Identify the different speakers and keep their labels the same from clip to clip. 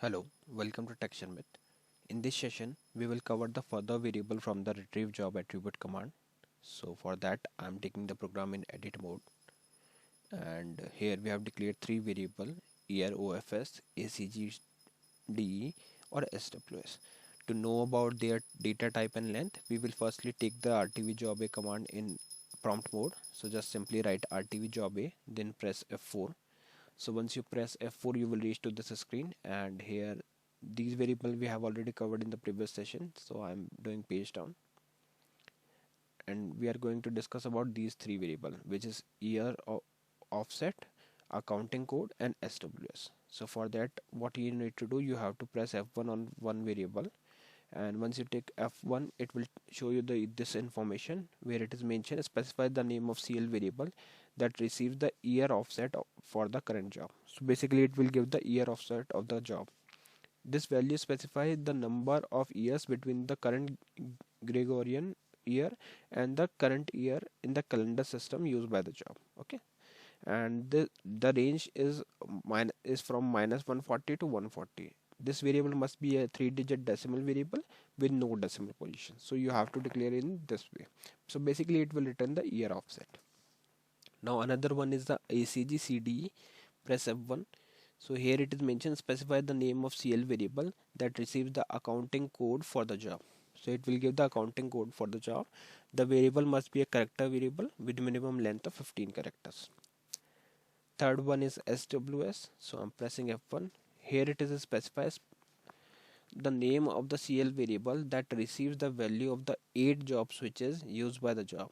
Speaker 1: Hello, welcome to TechSharmit. In this session, we will cover the further variable from the retrieve job attribute command. So for that, I'm taking the program in edit mode, and here we have declared three variable YEAROFS, ACGDE or SWS. To know about their data type and length, we will firstly take the RTVJOBA command in prompt mode. So just simply write RTVJOBA, then press F4. So once you press F4, you will reach to this screen, and here these variable we have already covered in the previous session. So I'm doing page down, and we are going to discuss about these three variable, which is offset, accounting code, and SWS. So for that, what you need to do, you have to press F1 on one variable, and once you take F1, it will show you this information where it is mentioned specify the name of CL variable that receives the year offset for the current job. So basically it will give the year offset of the job. This value specifies the number of years between the current Gregorian year and the current year in the calendar system used by the job. Okay, and the range is from minus 140 to 140. This variable must be a 3-digit decimal variable with no decimal position, so you have to declare in this way. So basically it will return the year offset. Now another one is the ACGDE. Press F1. So here it is mentioned specify the name of CL variable that receives the accounting code for the job. So it will give the accounting code for the job. The variable must be a character variable with minimum length of 15 characters. Third one is SWS. So I'm pressing F1. Here it is specifies the name of the CL variable that receives the value of the 8 job switches used by the job.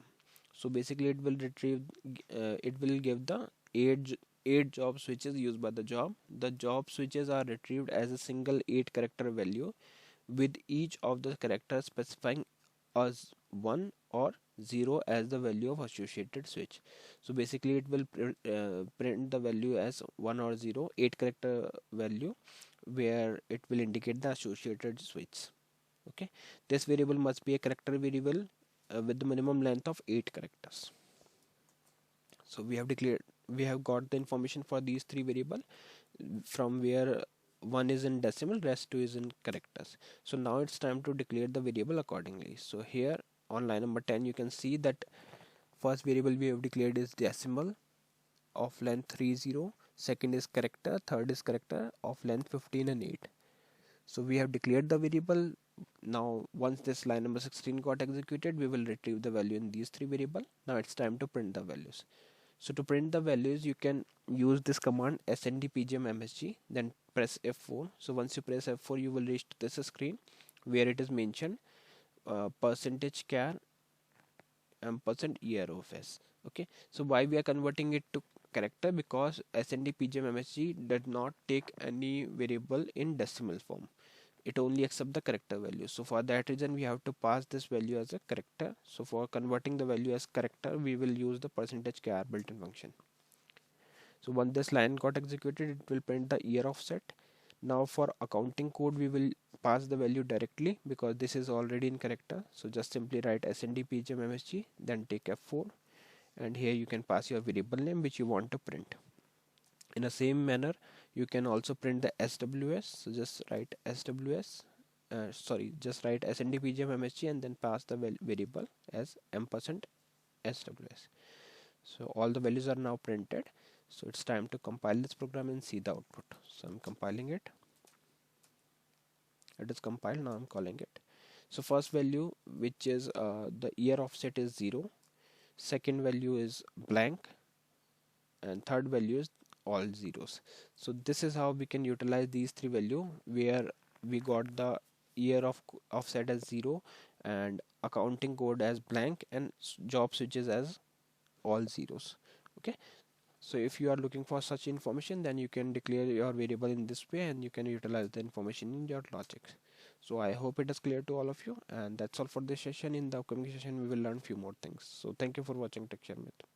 Speaker 1: So basically it will give the 8 job switches used by the job. The job switches are retrieved as a single 8 character value, with each of the characters specifying as 1 or 0 as the value of associated switch. So basically it will print the value as 1 or 0, 8 character value, where it will indicate the associated switch. Okay, this variable must be a character variable with the minimum length of 8 characters. So we have got the information for these three variable, from where one is in decimal, rest two is in characters. So now it's time to declare the variable accordingly. So here on line number 10 you can see that first variable we have declared is decimal of length 30, second is character, third is character of length 15 and 8. So we have declared the variable. Now once this line number 16 got executed, we will retrieve the value in these three variable. Now it's time to print the values. So to print the values, you can use this command sndpgm-msg, then press F4. So once you press F4, you will reach to this screen where it is mentioned %char and %yearofs. Okay, so why we are converting it to character? Because sndpgm-msg did not take any variable in decimal form. It only accepts the character value. So for that reason we have to pass this value as a character. So for converting the value as character, we will use the %char built-in function. So once this line got executed, it will print the year offset. Now for accounting code, we will pass the value directly because this is already in character. So just simply write sndpgm-msg, then take F4, and here you can pass your variable name which you want to print. In the same manner, you can also print the SWS. So just write SWS, just write sndpgm-msg and then pass the variable as %SWS. So all the values are now printed. So it's time to compile this program and see the output. So I'm compiling it. It is compiled. Now I'm calling it. So first value, which is the year offset, is 0. Second value is blank, and third value is all zeros. So this is how we can utilize these three value, where we got the year of offset as 0 and accounting code as blank and job switches as all zeros. Okay, so if you are looking for such information, then you can declare your variable in this way and you can utilize the information in your logic. So I hope it is clear to all of you, and that's all for this session. In the upcoming session we will learn few more things. So thank you for watching TechSharmit.